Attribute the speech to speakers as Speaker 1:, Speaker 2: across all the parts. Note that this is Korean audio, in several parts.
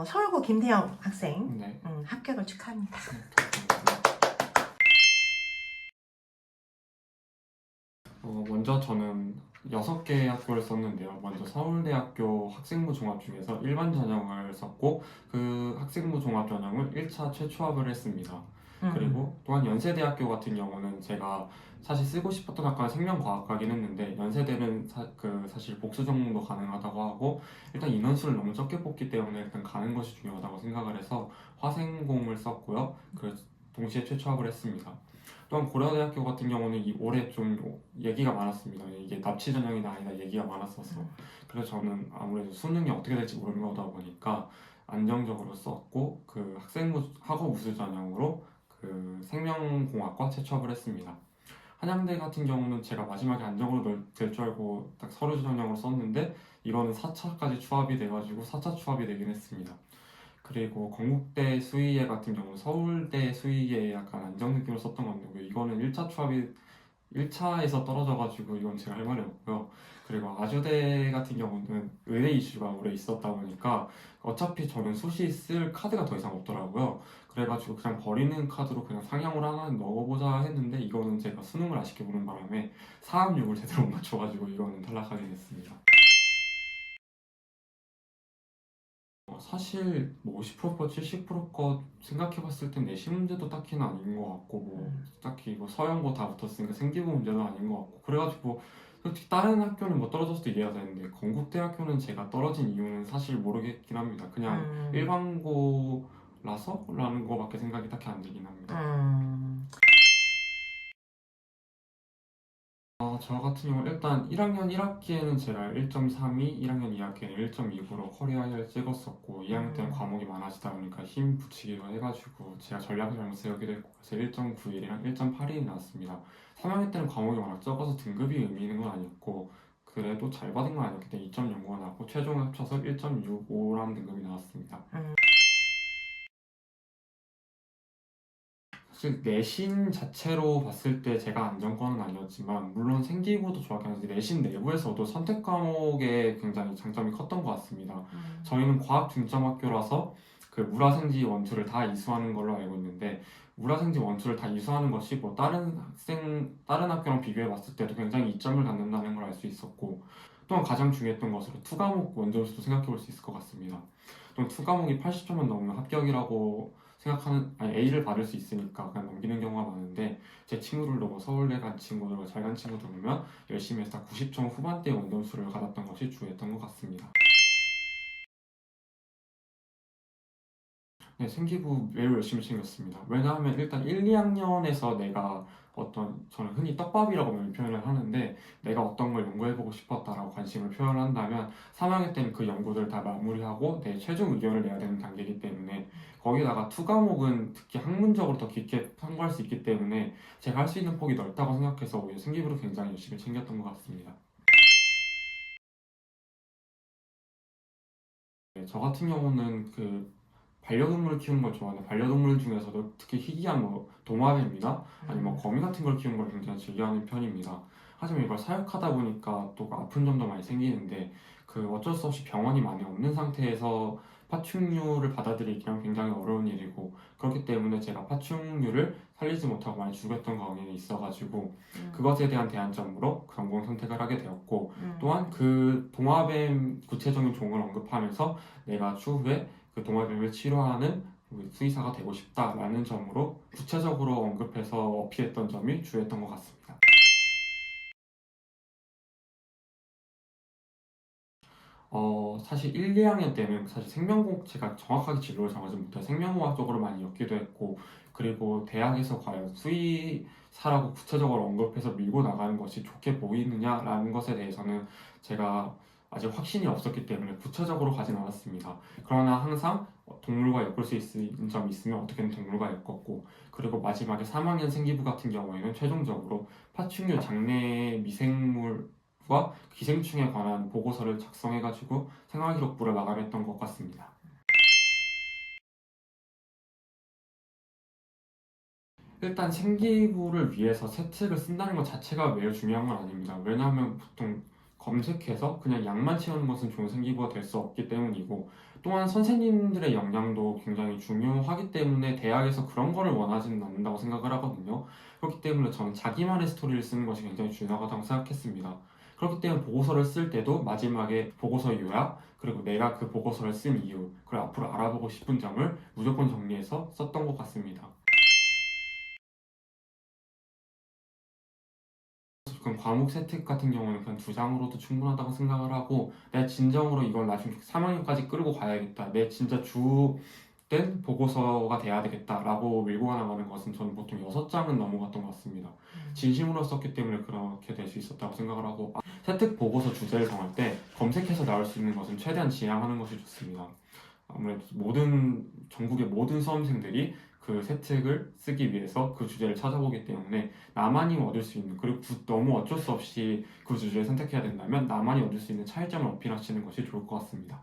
Speaker 1: 서울고 김태영 학생
Speaker 2: 네.
Speaker 1: 합격을 축하합니다.
Speaker 2: 먼저 저는 6개의 학교를 썼는데요. 먼저 서울대학교 학생부 종합 중에서 일반 전형을 썼고 그 학생부 종합 전형을 1차 최초합을 했습니다. 그리고 또한 연세대학교 같은 경우는 제가 사실 쓰고 싶었던 학과는 생명과학과긴 했는데 연세대는 사실 복수 전공도 가능하다고 하고 일단 인원수를 너무 적게 뽑기 때문에 일단 가는 것이 중요하다고 생각을 해서 화생공을 썼고요. 그래서 동시에 최초합을 했습니다. 또한 고려대학교 같은 경우는 올해 좀 얘기가 많았습니다. 이게 납치 전형이나 아니다 얘기가 많았어서 그래서 저는 아무래도 수능이 어떻게 될지 모르는 거다 보니까 안정적으로 썼고 그 학생부 학업 우수 전형으로 그 생명공학과 채취업을 했습니다. 한양대 같은 경우는 제가 마지막에 안정으로 될 줄 알고 딱 서류 전형으로 썼는데 이거는 4차까지 추합이 돼가지고 4차 추합이 되긴 했습니다. 그리고 건국대 수의예 같은 경우는 서울대 수의예에 약간 안정 느낌으로 썼던 건데 이거는 1차 추합이 1차에서 떨어져가지고 이건 제가 할 말이 없고요. 그리고 아주대 같은 경우는 의대 이슈가 오래 있었다 보니까 어차피 저는 수시 쓸 카드가 더 이상 없더라고요. 그래가지고 그냥 버리는 카드로 그냥 상향으로 하나 넣어보자 했는데 이거는 제가 수능을 아쉽게 보는 바람에 4학력을 제대로 못 맞춰가지고 이거는 탈락하게 됐습니다. 사실 뭐 50%거 70%거 생각해봤을 땐 내신 문제도 딱히는 아닌 것 같고 뭐 딱히 뭐 서영고 다 붙었으니까 생기부 문제도 아닌 것 같고 그래가지고 솔직히 다른 학교는 뭐 떨어졌을 때 이해가 되는데 건국대학교는 제가 떨어진 이유는 사실 모르겠긴 합니다. 그냥 일반고라서라는 거밖에 생각이 딱히 안 들긴 합니다. 저 같은 경우는 일단 1학년 1학기에는 제가 1.32, 1학년 2학기에는 1.29로 커리어를 찍었었고 2학년 때는 과목이 많아지다 보니까 힘 붙이기로 해가지고 제가 전략을 잘못 세우기도 했고 그래서 1.91이랑 1.82이 나왔습니다. 3학년 때는 과목이 워낙 적어서 등급이 의미 있는 건 아니었고 그래도 잘 받은 건 아니었기 때문에 2.09가 나왔고 최종 합쳐서 1.65라는 등급이 나왔습니다. 사실 내신 자체로 봤을 때 제가 안정권은 아니었지만 물론 생기부도 좋았긴 한데 내신 내부에서도 선택 과목에 굉장히 장점이 컸던 것 같습니다. 저희는 과학 중점 학교라서 그 물화생지 원투를 다 이수하는 걸로 알고 있는데 물화생지 원투를 다 이수하는 것이 뭐 다른 학교랑 비교해 봤을 때도 굉장히 이점을 갖는다는 걸 알 수 있었고 또한 가장 중요했던 것으로 투과목 원점수도 생각해 볼 수 있을 것 같습니다. 또 투과목이 80점만 넘으면 합격이라고 A를 받을 수 있으니까 그냥 넘기는 경우가 많은데 제 친구들도 뭐 서울대 간 친구들, 잘 간 친구들 보면 열심히 해서 다 90점 후반대 원점수를 받았던 것이 주였던 것 같습니다. 네, 생기부 매우 열심히 챙겼습니다. 왜냐하면 일단 1, 2학년에서 내가 저는 흔히 떡밥이라고 표현을 하는데 내가 어떤 걸 연구해보고 싶었다라고 관심을 표현한다면 3학년 때는 그 연구들을 다 마무리하고 내 최종 의견을 내야 되는 단계이기 때문에 거기다가 투과목은 특히 학문적으로 더 깊게 탐구할 수 있기 때문에 제가 할 수 있는 폭이 넓다고 생각해서 오히려 생기부를 굉장히 열심히 챙겼던 것 같습니다. 네, 저 같은 경우는 반려동물 키우는 걸 좋아하는데 반려동물 중에서도 특히 희귀한 뭐 도마뱀이나 아니면 뭐 거미 같은 걸 키우는 걸 굉장히 즐겨하는 편입니다. 하지만 이걸 사육하다 보니까 또 아픈 점도 많이 생기는데 어쩔 수 없이 병원이 많이 없는 상태에서 파충류를 받아들이기는 굉장히 어려운 일이고 그렇기 때문에 제가 파충류를 살리지 못하고 많이 죽였던 경험이 있어가지고 그것에 대한 대안점으로 전공 선택을 하게 되었고 또한 그 도마뱀 구체적인 종을 언급하면서 내가 추후에 그 동아뱀을 치료하는 수의사가 되고 싶다라는 점으로 구체적으로 언급해서 어필했던 점이 주였던 것 같습니다. 사실 1, 2학년 때는 사실 제가 정확하게 진로를 정하지 못해 생명공학 쪽으로 많이 엮기도 했고 그리고 대학에서 과연 수의사라고 구체적으로 언급해서 밀고 나가는 것이 좋게 보이느냐라는 것에 대해서는 제가 아직 확신이 없었기 때문에 구체적으로 가진 않았습니다. 그러나 항상 동물과 엮을 수 있는 점이 있으면 어떻게든 동물과 엮었고 그리고 마지막에 3학년 생기부 같은 경우에는 최종적으로 파충류 장내 미생물과 기생충에 관한 보고서를 작성해가지고 생활기록부를 마감했던 것 같습니다. 일단 생기부를 위해서 세특을 쓴다는 것 자체가 매우 중요한 건 아닙니다. 왜냐하면 보통 검색해서 그냥 약만 채우는 것은 좋은 생기부가 될 수 없기 때문이고 또한 선생님들의 역량도 굉장히 중요하기 때문에 대학에서 그런 거를 원하지는 않는다고 생각을 하거든요. 그렇기 때문에 저는 자기만의 스토리를 쓰는 것이 굉장히 중요하다고 생각했습니다. 그렇기 때문에 보고서를 쓸 때도 마지막에 보고서 요약, 그리고 내가 그 보고서를 쓴 이유, 그리고 앞으로 알아보고 싶은 점을 무조건 정리해서 썼던 것 같습니다. 그럼 과목 세특 같은 경우는 그냥 2장으로도 충분하다고 생각을 하고, 내 진정으로 이걸 나중에 3학년까지 끌고 가야겠다, 내 진짜 주된 보고서가 돼야 되겠다라고 밀고 나가는 것은 저는 보통 6장은 넘어갔던 것 같습니다. 진심으로 썼기 때문에 그렇게 될 수 있었다고 생각을 하고, 세특 보고서 주제를 정할 때 검색해서 나올 수 있는 것은 최대한 지양하는 것이 좋습니다. 아무래도 전국의 모든 수험생들이 그 세특을 쓰기 위해서 그 주제를 찾아보기 때문에 나만이 얻을 수 있는, 그리고 너무 어쩔 수 없이 그 주제를 선택해야 된다면 나만이 얻을 수 있는 차이점을 어필하시는 것이 좋을 것 같습니다.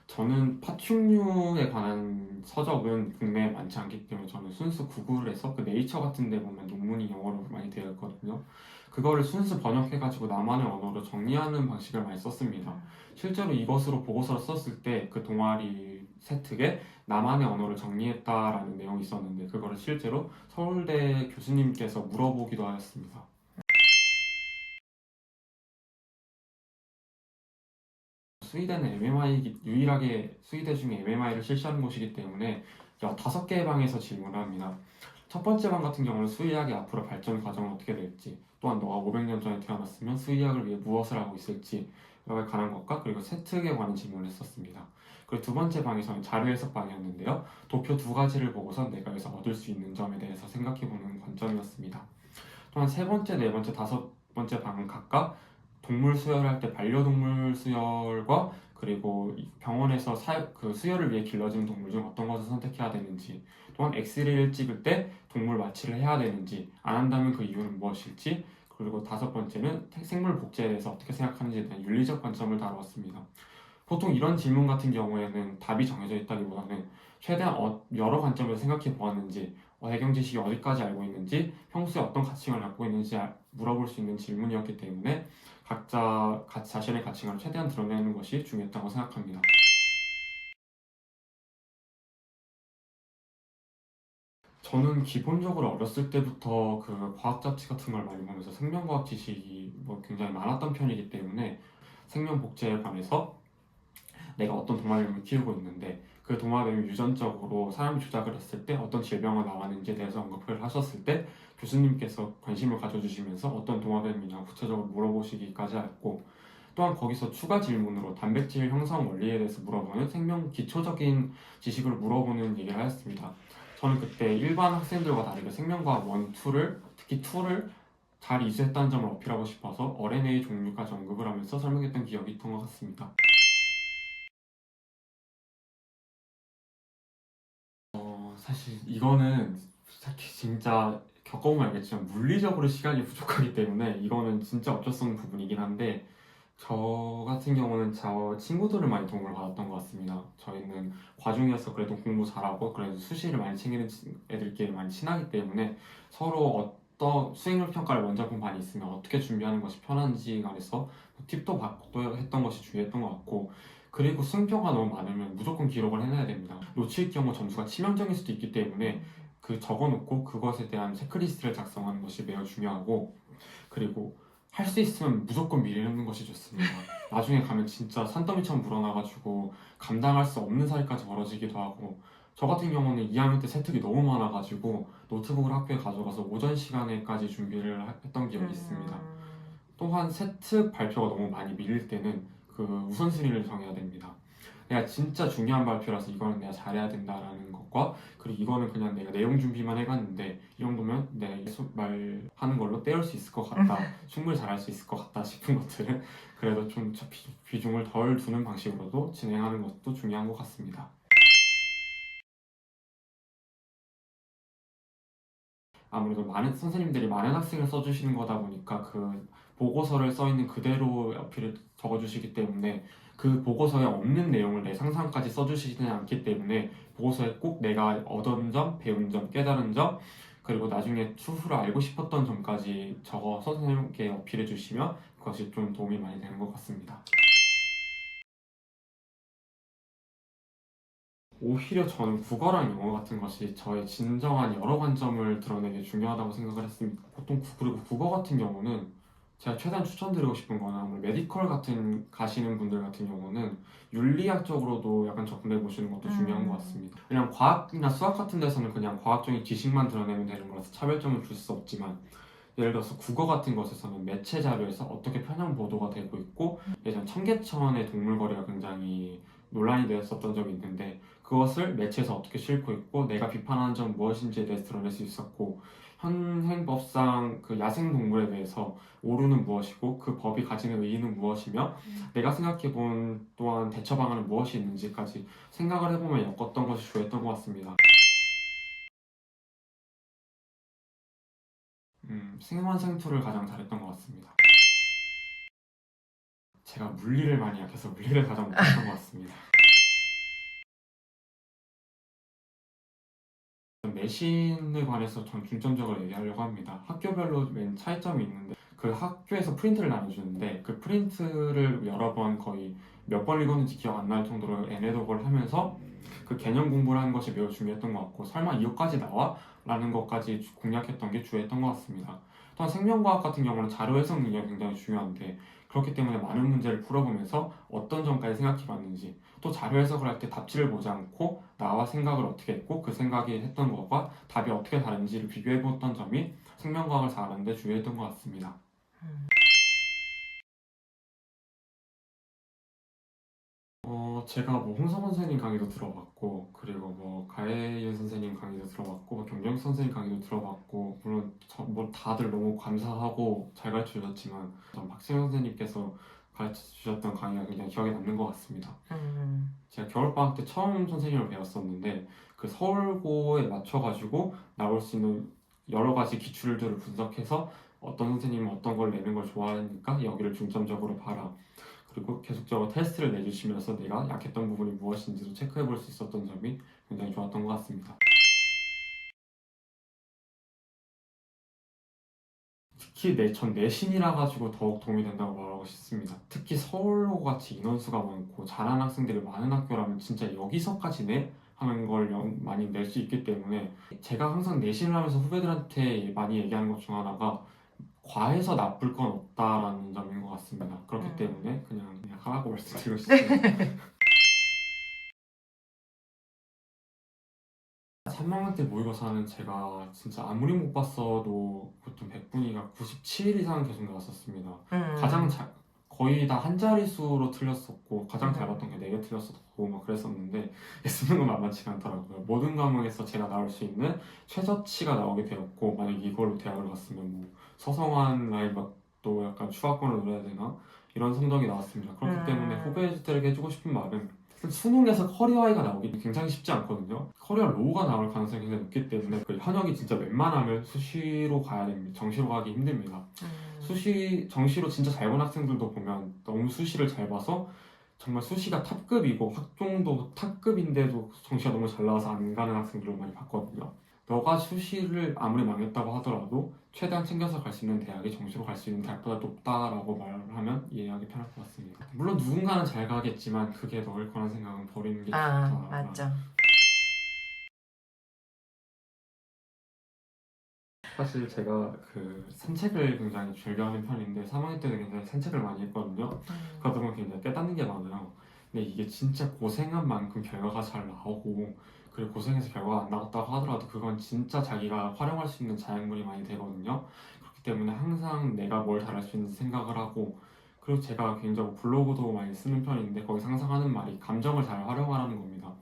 Speaker 2: 저는 파충류에 관한 서적은 국내에 많지 않기 때문에 저는 순수 구글에서 그 네이처 같은 데 보면 논문이 영어로 많이 되어 있거든요. 그거를 순수 번역해가지고 나만의 언어로 정리하는 방식을 많이 썼습니다. 실제로 이것으로 보고서를 썼을 때 그 동아리 세특에 나만의 언어를 정리했다라는 내용이 있었는데, 그거를 실제로 서울대 교수님께서 물어보기도 하였습니다. 수의대는 유일하게 수의대 중에 MMI를 실시하는 곳이기 때문에 5개의 방에서 질문을 합니다. 첫 번째 방 같은 경우는 수의학의 앞으로 발전 과정은 어떻게 될지, 또한 너가 500년 전에 태어났으면 수의학을 위해 무엇을 하고 있을지에 관한 것과, 그리고 세특에 관한 질문을 했었습니다. 그리고 두 번째 방에서는 자료 해석 방이었는데요. 도표 2가지를 보고서 내가 여기서 얻을 수 있는 점에 대해서 생각해보는 관점이었습니다. 또한 세 번째, 네 번째, 5번째 방은 각각 동물 수혈할 때 반려동물 수혈과, 그리고 병원에서 그 수혈을 위해 길러지는 동물 중 어떤 것을 선택해야 되는지, 또한 엑스레이를 찍을 때 동물 마취를 해야 되는지, 안 한다면 그 이유는 무엇일지, 그리고 5번째는 생물 복제에 대해서 어떻게 생각하는지에 대한 윤리적 관점을 다루었습니다. 보통 이런 질문 같은 경우에는 답이 정해져 있다기보다는 최대한 여러 관점에서 생각해 보았는지, 배경 지식이 어디까지 알고 있는지, 평소에 어떤 가치관을 갖고 있는지 물어볼 수 있는 질문이었기 때문에 각자 자신의 가치관을 최대한 드러내는 것이 중요했다고 생각합니다. 저는 기본적으로 어렸을 때부터 그 과학 잡지 같은 걸 많이 보면서 생명과학 지식이 굉장히 많았던 편이기 때문에 생명 복제에 관해서 내가 어떤 도마뱀을 키우고 있는데 그 도마뱀이 유전적으로 사람이 조작을 했을 때 어떤 질병을 나왔는지에 대해서 언급을 하셨을 때 교수님께서 관심을 가져주시면서 어떤 도마뱀이냐 구체적으로 물어보시기까지 했고, 또한 거기서 추가 질문으로 단백질 형성 원리에 대해서 물어보는 생명 기초적인 지식을 물어보는 얘기를 하였습니다. 저는 그때 일반 학생들과 다르게 생명과학 1, 2를, 특히 2를 잘 이수했다는 점을 어필하고 싶어서 RNA 종류까지 언급을 하면서 설명했던 기억이 있던 것 같습니다. 사실 이거는 진짜 겪어보면 알겠지만 물리적으로 시간이 부족하기 때문에 이거는 진짜 어쩔 수 없는 부분이긴 한데, 저 같은 경우는 저 친구들을 많이 도움을 받았던 것 같습니다. 저희는 과중이어서 그래도 공부 잘하고 그래도 수시를 많이 챙기는 애들끼리 많이 친하기 때문에 서로 어떤 수행력 평가를 먼저 본 반이 있으면 어떻게 준비하는 것이 편한지 관해서 팁도 받고 했던 것이 중요했던 것 같고, 그리고 수행평가 너무 많으면 무조건 기록을 해놔야 됩니다. 놓칠 경우 점수가 치명적일 수도 있기 때문에 그 적어놓고 그것에 대한 체크리스트를 작성하는 것이 매우 중요하고, 그리고 할 수 있으면 무조건 미리 해놓는 것이 좋습니다. 나중에 가면 진짜 산더미처럼 불어나가지고 감당할 수 없는 사이까지 벌어지기도 하고, 저 같은 경우는 2학년 때 세특이 너무 많아가지고 노트북을 학교에 가져가서 오전 시간에까지 준비를 했던 기억이 있습니다. 또한 세특 발표가 너무 많이 밀릴 때는 그 우선순위를 정해야 됩니다. 내가 진짜 중요한 발표라서 이거는 내가 잘해야 된다라는 것과, 그리고 이거는 그냥 내가 내용 준비만 해갔는데 이 정도면 내 말하는 걸로 때울 수 있을 것 같다, 충분히 잘할 수 있을 것 같다 싶은 것들은 그래도 좀 비중을 덜 두는 방식으로도 진행하는 것도 중요한 것 같습니다. 아무래도 많은 선생님들이 많은 학생을 써주시는 거다 보니까 그 보고서를 써있는 그대로 어필을 적어주시기 때문에 그 보고서에 없는 내용을 내 상상까지 써주시지는 않기 때문에 보고서에 꼭 내가 얻은 점, 배운 점, 깨달은 점, 그리고 나중에 추후로 알고 싶었던 점까지 적어서 선생님께 어필해 주시면 것이 좀 도움이 많이 되는 것 같습니다. 오히려 저는 국어랑 영어 같은 것이 저의 진정한 여러 관점을 드러내기 중요하다고 생각을 했습니다. 보통 그리고 국어 같은 경우는 제가 최대한 추천드리고 싶은 거는 아무래도 메디컬 같은 가시는 분들 같은 경우는 윤리학적으로도 약간 접근해 보시는 것도 중요한 것 같습니다. 그냥 과학이나 수학 같은 데서는 그냥 과학적인 지식만 드러내면 되는 거라서 차별점을 줄 수 없지만 예를 들어서 국어 같은 것에서는 매체 자료에서 어떻게 편향 보도가 되고 있고 예전 청계천의 동물거래가 굉장히 논란이 되었었던 적이 있는데 그것을 매체에서 어떻게 싣고 있고 내가 비판하는 점 무엇인지에 대해서 드러낼 수 있었고 현행법상 그 야생동물에 대해서 옳은 무엇이고 그 법이 가지는 의의는 무엇이며 내가 생각해본 또한 대처 방안은 무엇이 있는지까지 생각을 해보면 엮었던 것이 주요했던 것 같습니다. 생환생투를 가장 잘했던 것 같습니다. 제가 물리를 많이 약해서 물리를 가장 못했던 것 같습니다. 내신에 관해서 전 중점적으로 얘기하려고 합니다. 학교별로 맨 차이점이 있는데 그 학교에서 프린트를 나눠주는데 그 프린트를 여러 번 거의 몇 번 읽었는지 기억 안 날 정도로 애매독을 하면서 그 개념 공부를 하는 것이 매우 중요했던 것 같고 설마 이것까지 나와? 라는 것까지 공략했던 게 주요했던 것 같습니다. 또한 생명과학 같은 경우는 자료 해석 능력이 굉장히 중요한데 그렇기 때문에 많은 문제를 풀어보면서 어떤 점까지 생각해봤는지 또 자료 해석을 할 때 답지를 보지 않고 나와 생각을 어떻게 했고 그 생각이 했던 것과 답이 어떻게 다른지를 비교해봤던 점이 생명과학을 잘하는 데 주요했던 것 같습니다. 제가 뭐 홍성원 선생님 강의도 들어봤고 그리고 뭐 가혜윤 선생님 강의도 들어봤고 경영 선생님 강의도 들어봤고 물론 뭐 다들 너무 감사하고 잘 가르쳐 주셨지만 전 박세영 선생님께서 가르쳐 주셨던 강의가 굉장히 기억에 남는 것 같습니다. 제가 겨울방학 때 처음 선생님을 배웠었는데 그 서울고에 맞춰가지고 나올 수 있는 여러 가지 기출들을 분석해서 어떤 선생님은 어떤 걸 내는 걸 좋아하니까 여기를 중점적으로 봐라. 그리고 계속적으로 테스트를 내주시면서 내가 약했던 부분이 무엇인지도 체크해 볼 수 있었던 점이 굉장히 좋았던 것 같습니다. 특히 전 내신이라 가지고 더욱 도움이 된다고 말하고 싶습니다. 특히 서울고 같이 인원수가 많고 잘하는 학생들이 많은 학교라면 진짜 여기서까지 내? 하는 걸 많이 낼 수 있기 때문에 제가 항상 내신을 하면서 후배들한테 많이 얘기하는 것 중 하나가 과해서 나쁠 건 없다라는 점인 것 같습니다. 그렇기 때문에 그냥 하라고 말씀드리고 싶습니다. 3학년 때 모의고사는 제가 진짜 아무리 못 봤어도 보통 100분위가 97일 이상 계속 나왔었습니다. 거의 다 한 자릿수로 틀렸었고 가장 잘 봤던 게 4개 틀렸었고 막 그랬었는데 쓰는 건 만만치가 않더라고요. 모든 과목에서 제가 나올 수 있는 최저치가 나오게 되었고 만약 이걸로 대학을 갔으면 뭐 서성한 라인밖도 약간 추가권을 노려야 되나 이런 성적이 나왔습니다. 그렇기 때문에 후배들에게 해주고 싶은 말은 수능에서 커리어 하이가 나오기 굉장히 쉽지 않거든요. 커리어 로우가 나올 가능성이 굉장히 높기 때문에 그 현역이 진짜 웬만하면 수시로 가야 됩니다. 정시로 가기 힘듭니다. 정시로 진짜 잘 본 학생들도 보면 너무 수시를 잘 봐서 정말 수시가 탑급이고 학종도 탑급인데도 정시가 너무 잘 나와서 안 가는 학생들을 많이 봤거든요. 너가 수시를 아무리 망했다고 하더라도 최대한 챙겨서 갈 수 있는 대학이 정시로 갈 수 있는 대학보다 높다라고 말을 하면 이해하기 편할 것 같습니다. 물론 누군가는 잘 가겠지만 그게 너일 거란 생각은 버리는 게 좋다.
Speaker 1: 맞죠.
Speaker 2: 사실 제가 그 산책을 굉장히 즐겨하는 편인데 3학년 때는 굉장히 산책을 많이 했거든요. 그러다 보면 굉장히 깨닫는 게 많아요. 근데 이게 진짜 고생한 만큼 결과가 잘 나오고 그리고 고생해서 결과가 안 나왔다고 하더라도 그건 진짜 자기가 활용할 수 있는 자양분이 많이 되거든요. 그렇기 때문에 항상 내가 뭘 잘할 수 있는지 생각을 하고 그리고 제가 개인적으로 블로그도 많이 쓰는 편인데 거기서 항상 하는 말이 감정을 잘 활용하라는 겁니다.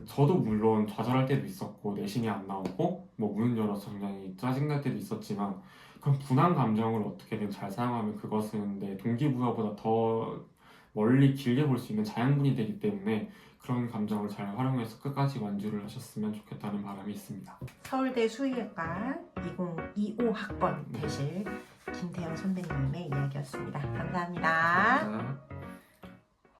Speaker 2: 저도 물론 좌절할 때도 있었고 내신이 안 나오고 뭐 문을 열어서 굉장히 짜증날 때도 있었지만 그런 분한 감정을 어떻게든 잘 사용하면 그것은 내 동기부여보다 더 멀리 길게 볼 수 있는 자양분이 되기 때문에 그런 감정을 잘 활용해서 끝까지 완주를 하셨으면 좋겠다는 바람이 있습니다.
Speaker 1: 서울대 수의학과 2025학번 되실 김태영 선배님의 이야기였습니다. 감사합니다.
Speaker 2: 감사합니다.